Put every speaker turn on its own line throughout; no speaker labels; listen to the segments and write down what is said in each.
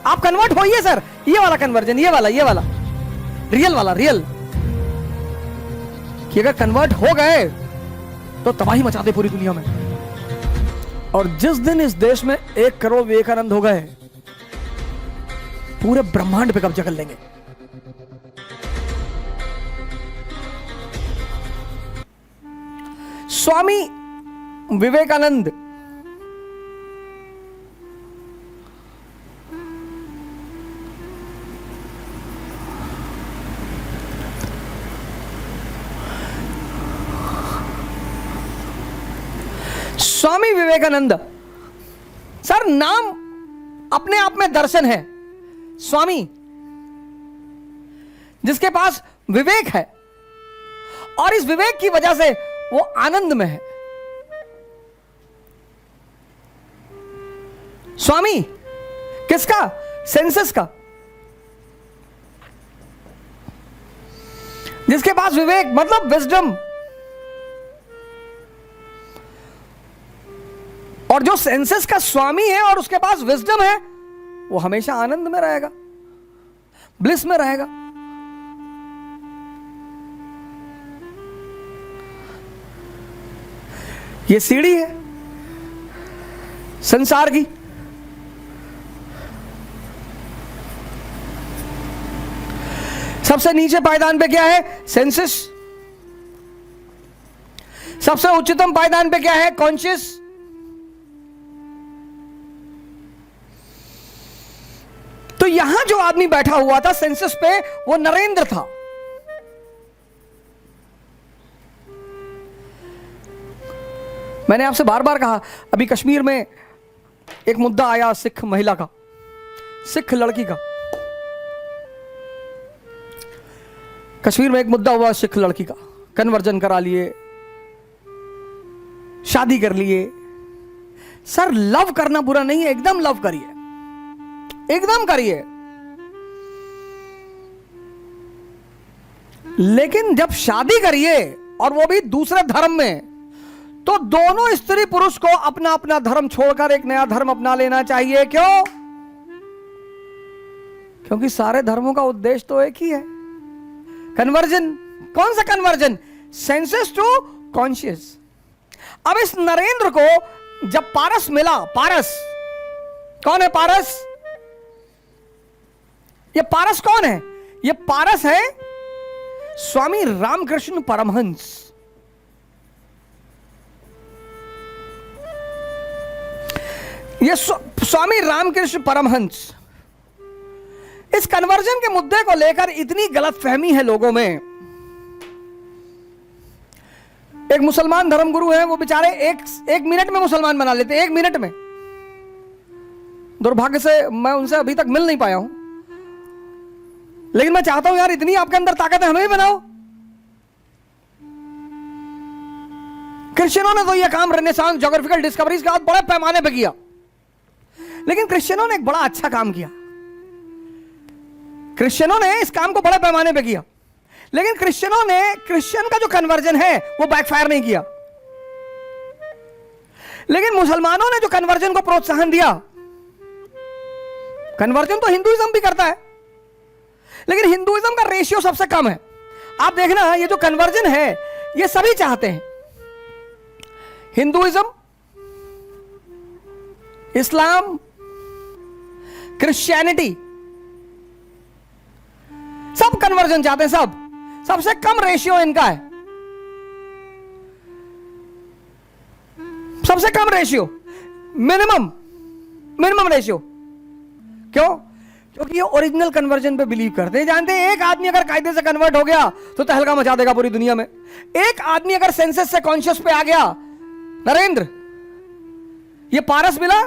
आप कन्वर्ट होइए सर, ये वाला कन्वर्जन, ये वाला रियल वाला, रियल, कि अगर कन्वर्ट हो गए तो तबाही मचा दे पूरी दुनिया में। और जिस दिन इस देश में 1 करोड़ विवेकानंद हो गए, पूरे ब्रह्मांड पे कब्जा कर लेंगे। स्वामी विवेकानंद स्वामी विवेकानंद सर, नाम अपने आप में दर्शन है। स्वामी, जिसके पास विवेक है, और इस विवेक की वजह से वो आनंद में है। स्वामी किसका? सेंसेस का। जिसके पास विवेक मतलब विजडम, और जो सेंसेस का स्वामी है और उसके पास विजडम है, वो हमेशा आनंद में रहेगा, ब्लिस में रहेगा। ये सीढ़ी है संसार की। सबसे नीचे पायदान पे क्या है? सेंसेस। सबसे उच्चतम पायदान पे क्या है? कॉन्शियस। तो यहां जो आदमी बैठा हुआ था सेंसस पे, वो नरेंद्र था। मैंने आपसे बार बार कहा, अभी कश्मीर में एक मुद्दा आया सिख महिला का, सिख लड़की का। कश्मीर में एक मुद्दा हुआ सिख लड़की का, कन्वर्जन करा लिए, शादी कर लिए। सर, लव करना बुरा नहीं है, एकदम लव करिए, एकदम करिए। लेकिन जब शादी करिए और वो भी दूसरे धर्म में, तो दोनों स्त्री पुरुष को अपना अपना धर्म छोड़कर एक नया धर्म अपना लेना चाहिए। क्यों? क्योंकि सारे धर्मों का उद्देश्य तो एक ही है, कन्वर्जन। कौन सा कन्वर्जन? Senses to conscious. अब इस नरेंद्र को जब पारस मिला, पारस कौन है? पारस, ये पारस कौन है? ये पारस है स्वामी रामकृष्ण परमहंस। ये स्वामी रामकृष्ण परमहंस। इस कन्वर्जन के मुद्दे को लेकर इतनी गलतफहमी है लोगों में। एक मुसलमान धर्मगुरु है, वो बेचारे एक मिनट में मुसलमान बना लेते, 1 मिनट में। दुर्भाग्य से मैं उनसे अभी तक मिल नहीं पाया हूं, लेकिन मैं चाहता हूं यार, इतनी आपके अंदर ताकत है, हमें भी बनाओ। क्रिश्चियनों ने तो यह काम रेनेसांस, ज्योग्राफिकल डिस्कवरीज के बाद बड़े पैमाने पर किया, लेकिन क्रिश्चियनों ने एक बड़ा अच्छा काम किया। क्रिश्चियनों ने इस काम को बड़े पैमाने पे किया, लेकिन क्रिश्चियनों ने, क्रिश्चियन का जो कन्वर्जन है वो बैकफायर नहीं किया। लेकिन मुसलमानों ने जो कन्वर्जन को प्रोत्साहन दिया, कन्वर्जन तो हिंदुइज्म भी करता है, लेकिन हिंदुइज्म का रेशियो सबसे कम है। आप देखना, ये जो कन्वर्जन है ये सभी चाहते हैं। हिंदुइज्म, इस्लाम, क्रिश्चियनिटी, सब कन्वर्जन चाहते हैं, सब। सबसे कम रेशियो इनका है, सबसे कम रेशियो, मिनिमम रेशियो। क्यों? क्योंकि ये ओरिजिनल कन्वर्जन पे बिलीव करते हैं। जानते हैं, एक आदमी अगर कायदे से कन्वर्ट हो गया तो तहलका मचा देगा पूरी दुनिया में। एक आदमी अगर सेंसेस से कॉन्शियस पे आ गया, नरेंद्र, ये पारस मिला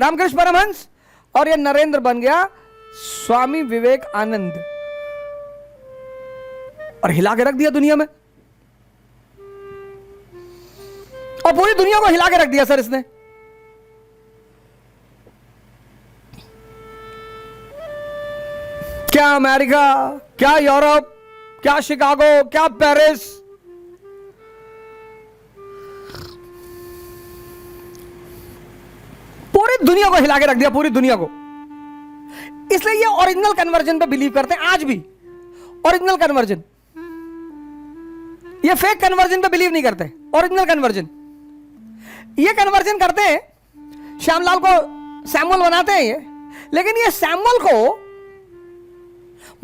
रामकृष्ण परमहंस, और ये नरेंद्र बन गया स्वामी विवेकानंद, और हिला के रख दिया दुनिया में, और पूरी दुनिया को हिला के रख दिया सर इसने। क्या अमेरिका, क्या यूरोप, क्या शिकागो, क्या पेरिस, पूरी दुनिया को हिला के रख दिया, पूरी दुनिया को। इसलिए ये ओरिजिनल कन्वर्जन पे बिलीव करते हैं आज भी। ओरिजिनल कन्वर्जन, ये फेक कन्वर्जन पे बिलीव नहीं करते। ओरिजिनल कन्वर्जन, ये कन्वर्जन करते हैं, श्यामलाल को सैमुअल बनाते हैं ये, लेकिन ये सैमुअल को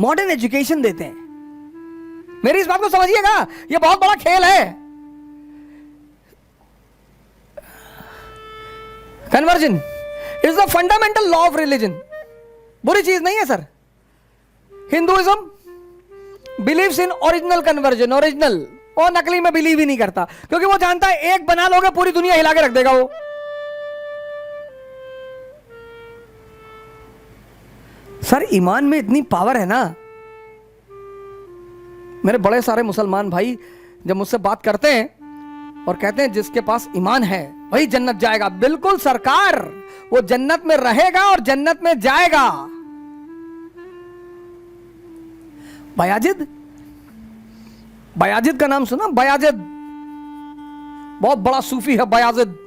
मॉडर्न एजुकेशन देते हैं। मेरी इस बात को समझिएगा, ये बहुत बड़ा खेल है। Conversion is the fundamental law of religion. बुरी चीज नहीं है sir. Hinduism believes in original conversion, original, और नकली में बिलीव ही नहीं करता, क्योंकि वो जानता है एक बना लोगे पूरी दुनिया हिला के रख देगा वो। सर ईमान में इतनी पावर है ना। मेरे बड़े सारे मुसलमान भाई जब मुझसे बात करते हैं और कहते हैं जिसके पास ईमान है वही जन्नत जाएगा, बिल्कुल सरकार, वो जन्नत में रहेगा और जन्नत में जाएगा। बयाजिद, बयाजिद का नाम सुना? बयाजिद बहुत बड़ा सूफी है बयाजिद।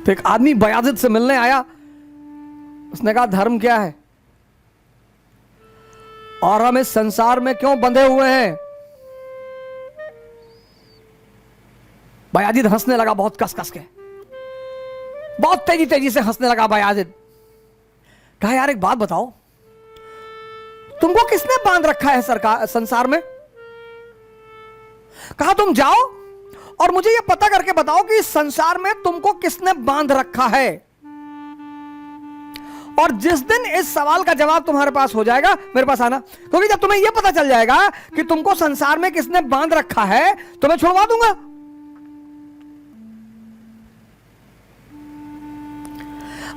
तो एक आदमी बयाजिद से मिलने आया, उसने कहा धर्म क्या है और हम इस संसार में क्यों बंधे हुए हैं? बयाजिद हंसने लगा बहुत कस कस के, बहुत तेजी तेजी से हंसने लगा बयाजिद। कहा यार एक बात बताओ, तुमको किसने बांध रखा है सरकार संसार में? कहा तुम जाओ और मुझे यह पता करके बताओ कि इस संसार में तुमको किसने बांध रखा है। और जिस दिन इस सवाल का जवाब तुम्हारे पास हो जाएगा मेरे पास आना, क्योंकि जब तुम्हें यह पता चल जाएगा कि तुमको संसार में किसने बांध रखा है तो मैं छुड़वा दूंगा।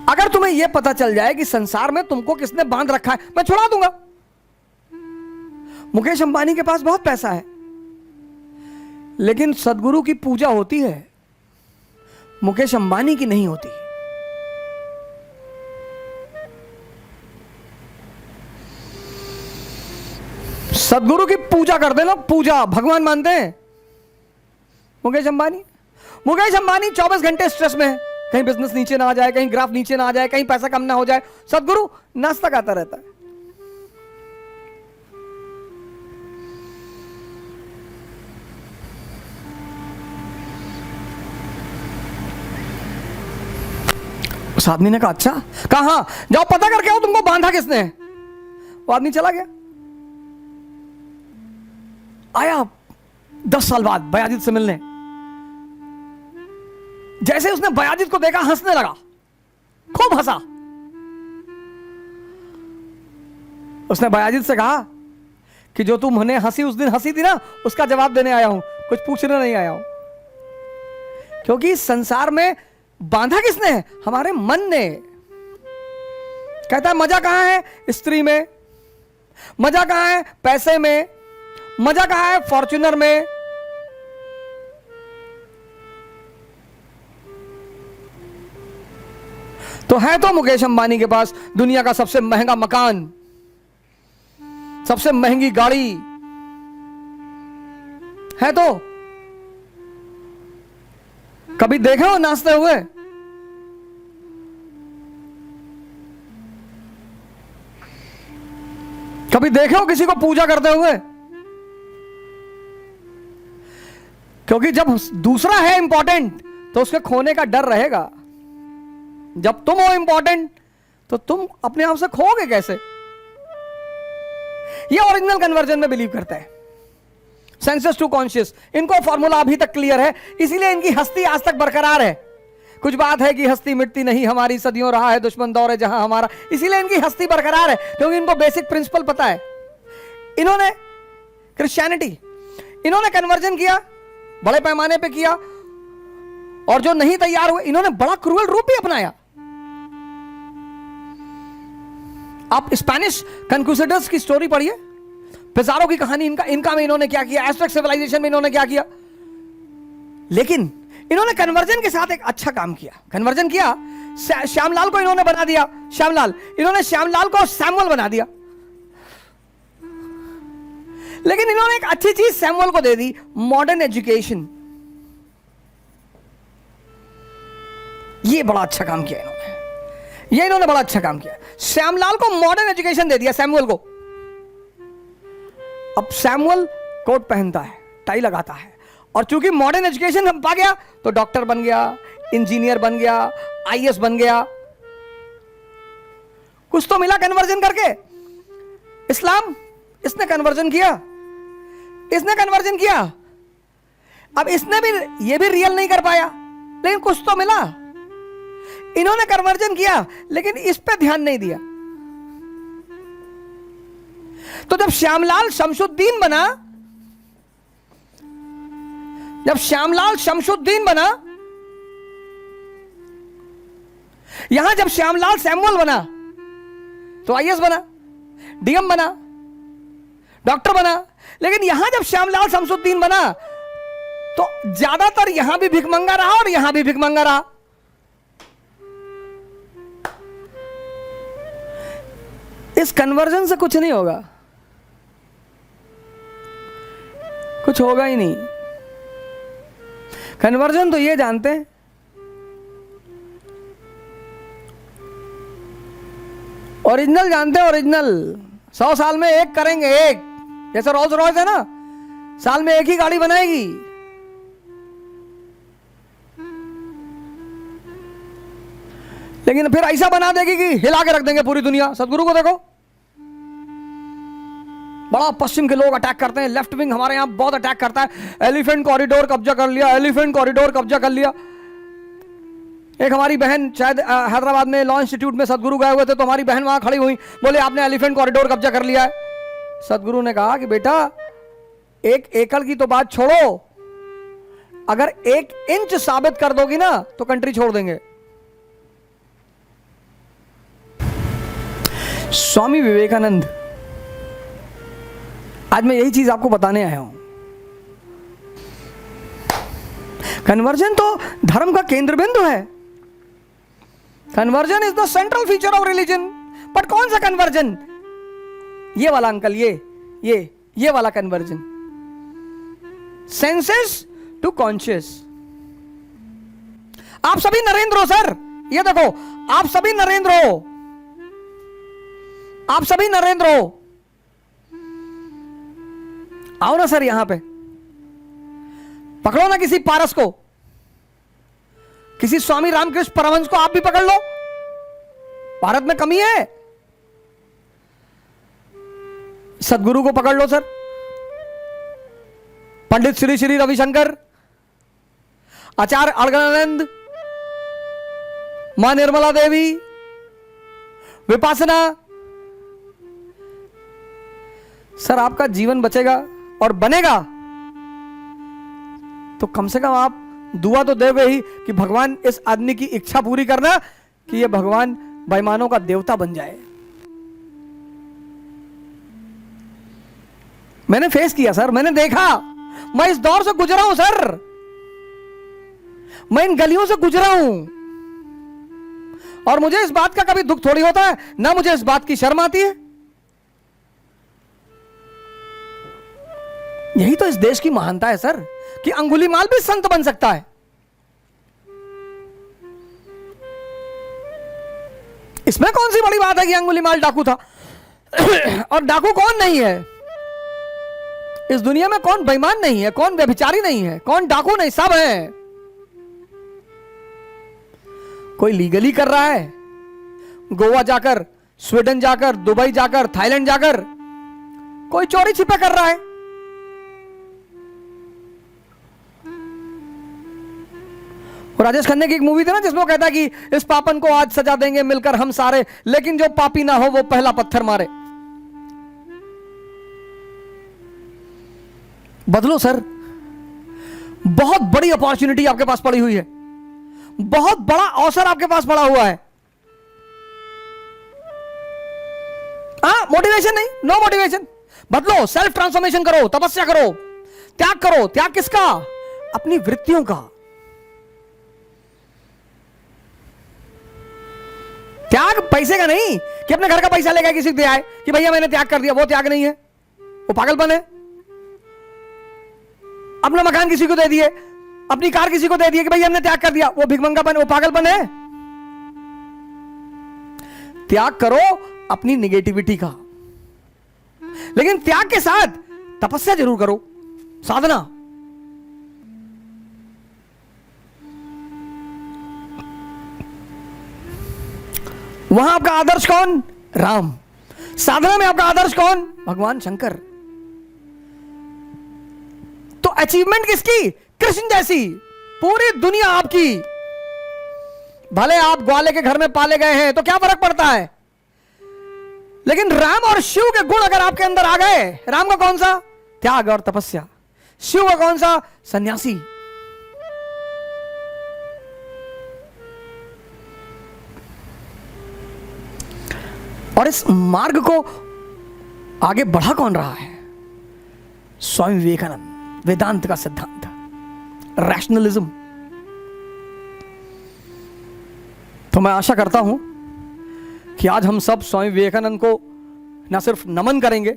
अगर तुम्हें यह पता चल जाए कि संसार में तुमको किसने बांध रखा है मैं छुड़ा दूंगा। मुकेश अंबानी के पास बहुत पैसा है, लेकिन सदगुरु की पूजा होती है, मुकेश अंबानी की नहीं होती। सदगुरु की पूजा करते हैं लोग, पूजा भगवान मानते हैं। मुकेश अंबानी 24 घंटे स्ट्रेस में है, कहीं बिजनेस नीचे ना आ जाए, कहीं ग्राफ नीचे ना आ जाए, कहीं पैसा कम ना हो जाए। सदगुरु नाश्ता खाता रहता है। उस आदमी ने कहा अच्छा, कहा हाँ जाओ पता करके आओ तुमको बांधा किसने है। वो आदमी चला गया, आया 10 साल बाद बयाजिद से मिलने। जैसे उसने बयाजिद को देखा हंसने लगा, खूब हंसा। उसने बयाजिद से कहा कि जो तुमने हंसी उस दिन हंसी थी ना, उसका जवाब देने आया हूं, कुछ पूछने नहीं आया हूं। क्योंकि इस संसार में बांधा किसने है? हमारे मन ने। कहता है मजा कहां है? स्त्री में। मजा कहां है? पैसे में। मजा कहां है? फॉर्च्यूनर में। तो है तो मुकेश अंबानी के पास दुनिया का सबसे महंगा मकान, सबसे महंगी गाड़ी है। तो कभी देखे हो नाचते हुए? कभी देखे हो किसी को पूजा करते हुए? क्योंकि जब दूसरा है इंपॉर्टेंट तो उसके खोने का डर रहेगा। जब तुम हो इंपॉर्टेंट तो तुम अपने आप से खोगे कैसे? ये ओरिजिनल कन्वर्जन में बिलीव करता है। सेंसेस टू कॉन्शियस, इनको फॉर्मूला अभी तक क्लियर है, इसीलिए इनकी हस्ती आज तक बरकरार है। कुछ बात है कि हस्ती मिटती नहीं हमारी, सदियों रहा है दुश्मन दौर है जहां हमारा, इसीलिए इनकी हस्ती बरकरार है, क्योंकि इनको बेसिक प्रिंसिपल पता है। इन्होंने क्रिश्चियनिटी, इन्होंने कन्वर्जन किया, बड़े पैमाने पे किया, और जो नहीं तैयार हुए इन्होंने बड़ा क्रूअल रूप भी अपनाया। आप स्पेनिश कन्क्विजिटर्स की स्टोरी पढ़िए, पिज़ारो की कहानी, इनका में इन्होंने क्या किया, एस्टेक सिविलाइजेशन में इन्होंने क्या किया। लेकिन इन्होंने कन्वर्जन के साथ एक अच्छा काम किया। कन्वर्जन किया, श्यामलाल को इन्होंने बना दिया इन्होंने श्यामलाल को सैमुअल बना दिया। लेकिन इन्होंने एक अच्छी चीज सैमुअल को दे दी, मॉडर्न एजुकेशन। ये बड़ा अच्छा काम किया इन्होंने, ये इन्होंने बड़ा अच्छा काम किया। श्यामलाल को मॉडर्न एजुकेशन दे दिया, सैमुअल को। अब सैमुअल कोट पहनता है, टाई लगाता है, और चूंकि मॉडर्न एजुकेशन पा गया तो डॉक्टर बन गया, इंजीनियर बन गया, आईएएस बन गया। कुछ तो मिला कन्वर्जन करके। इस्लाम, इसने कन्वर्जन किया, इसने कन्वर्जन किया। अब इसने भी, ये भी रियल नहीं कर पाया, लेकिन कुछ तो मिला। इन्होंने कन्वर्जन किया लेकिन इस पे ध्यान नहीं दिया। तो जब श्यामलाल शमशुद्दीन बना, जब श्यामलाल शमशुद्दीन बना, यहां जब श्यामलाल सैमुअल बना तो आईएएस बना, डीएम बना, डॉक्टर बना। लेकिन यहां जब श्यामलाल शमशुद्दीन बना तो ज्यादातर यहां भी भिखमंगा रहा और यहां भी भिखमंगा रहा। इस कन्वर्जन से कुछ नहीं होगा, कुछ होगा ही नहीं। कन्वर्जन तो ये जानते हैं, ओरिजिनल जानते हैं, ओरिजिनल। 100 साल में एक करेंगे, एक, जैसे रोल्स रॉयस है ना, साल में एक ही गाड़ी बनाएगी। लेकिन फिर ऐसा बना देगी कि हिला के रख देंगे पूरी दुनिया। सदगुरु को देखो, बड़ा पश्चिम के लोग अटैक करते हैं, लेफ्ट विंग हमारे यहां बहुत अटैक करता है। एलिफेंट कॉरिडोर कब्जा कर लिया, एलिफेंट कॉरिडोर कब्जा कर लिया। एक हमारी बहन शायद हैदराबाद में लॉ इंस्टीट्यूट में सदगुरु गए हुए थे, तो हमारी बहन वहां खड़ी हुई, बोले आपने एलिफेंट कॉरिडोर कब्जा कर लिया है। सदगुरु ने कहा कि बेटा 1 एकड़ की तो बात छोड़ो, अगर 1 इंच साबित कर दोगी ना तो कंट्री छोड़ देंगे। स्वामी विवेकानंद, आज मैं यही चीज आपको बताने आया हूं। कन्वर्जन तो धर्म का केंद्र बिंदु है। Conversion is the central feature of religion. But कौन सा कन्वर्जन? ये वाला अंकल, ये वाला कन्वर्जन, सेंसेस टू कॉन्शियस। आप सभी नरेंद्र हो सर, ये देखो, आप सभी नरेंद्र हो, आप सभी नरेंद्र हो। आओ ना सर यहां पे, पकड़ो ना किसी पारस को, किसी स्वामी रामकृष्ण परमहंस को आप भी पकड़ लो। भारत में कमी है, सदगुरु को पकड़ लो सर, पंडित श्री श्री रविशंकर, आचार्य अड़गड़ानंद, मां निर्मला देवी, विपासना। सर आपका जीवन बचेगा और बनेगा तो कम से कम आप दुआ तो देवे ही कि भगवान इस आदमी की इच्छा पूरी करना कि ये भगवान बेईमानों का देवता बन जाए। मैंने फेस किया सर, मैंने देखा, मैं इस दौर से गुजरा हूं सर, मैं इन गलियों से गुजरा हूं, और मुझे इस बात का कभी दुख थोड़ी होता है, ना मुझे इस बात की शर्म आती है। यही तो इस देश की महानता है सर, कि अंगुलीमाल भी संत बन सकता है। इसमें कौन सी बड़ी बात है कि अंगुलीमाल डाकू था? और डाकू कौन नहीं है इस दुनिया में? कौन बेईमान नहीं है? कौन व्यभिचारी नहीं है? कौन डाकू नहीं? सब है। कोई लीगली कर रहा है, गोवा जाकर, स्वीडन जाकर, दुबई जाकर, थाईलैंड जाकर, कोई चोरी छिपे कर रहा है। और राजेश खन्ना की एक मूवी थी ना जिसमें वो कहता है कि इस पापन को आज सजा देंगे मिलकर हम सारे, लेकिन जो पापी ना हो वो पहला पत्थर मारे। बदलो सर, बहुत बड़ी अपॉर्चुनिटी आपके पास पड़ी हुई है, बहुत बड़ा अवसर आपके पास पड़ा हुआ है। हाँ, मोटिवेशन नहीं, नो मोटिवेशन। बदलो, सेल्फ ट्रांसफॉर्मेशन करो, तपस्या करो, त्याग करो। त्याग किसका? अपनी वृत्तियों का। त्याग पैसे का नहीं कि अपने घर का पैसा लेकर किसी को दे आए कि भैया मैंने त्याग कर दिया, वो त्याग नहीं है, वो पागलपन है। अपना मकान किसी को दे दिए, अपनी कार किसी को दे दी कि भाई हमने त्याग कर दिया, वो भिखमंगापन, वो पागलपन है? त्याग करो अपनी निगेटिविटी का, लेकिन त्याग के साथ तपस्या जरूर करो, साधना। वहां आपका आदर्श कौन? राम। साधना में आपका आदर्श कौन? भगवान शंकर। तो अचीवमेंट किसकी? कृष्ण जैसी। पूरी दुनिया आपकी। भले आप ग्वाले के घर में पाले गए हैं तो क्या फर्क पड़ता है, लेकिन राम और शिव के गुण अगर आपके अंदर आ गए, राम का कौन सा? त्याग और तपस्या। शिव का कौन सा? सन्यासी। और इस मार्ग को आगे बढ़ा कौन रहा है? स्वामी विवेकानंद, वेदांत का सिद्धांत, रैशनलिज्म। तो मैं आशा करता हूं कि आज हम सब स्वामी विवेकानंद को न सिर्फ नमन करेंगे,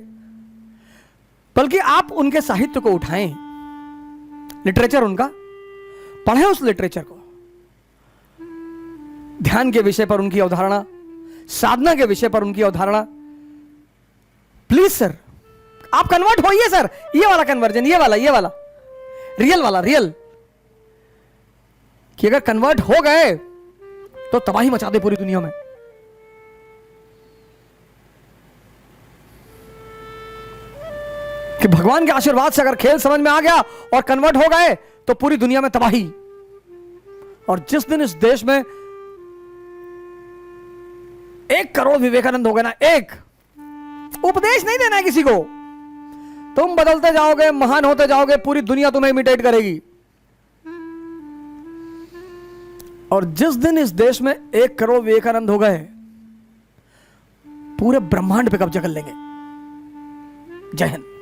बल्कि आप उनके साहित्य को उठाएं, लिटरेचर उनका पढ़ें, उस लिटरेचर को, ध्यान के विषय पर उनकी अवधारणा, साधना के विषय पर उनकी अवधारणा। प्लीज सर, आप कन्वर्ट होइए सर। ये वाला कन्वर्जन, ये वाला रियल वाला, रियल, कि अगर कन्वर्ट हो गए तो तबाही मचा दे पूरी दुनिया में। कि भगवान के आशीर्वाद से अगर खेल समझ में आ गया और कन्वर्ट हो गए तो पूरी दुनिया में तबाही। और जिस दिन इस देश में 1 करोड़ विवेकानंद हो गए ना, एक उपदेश नहीं देना है किसी को, तुम बदलते जाओगे, महान होते जाओगे, पूरी दुनिया तुम्हें इमिटेट करेगी। और जिस दिन इस देश में 1 करोड़ विवेकानंद हो गए, पूरे ब्रह्मांड पे कब्जा कर लेंगे। जय हिंद।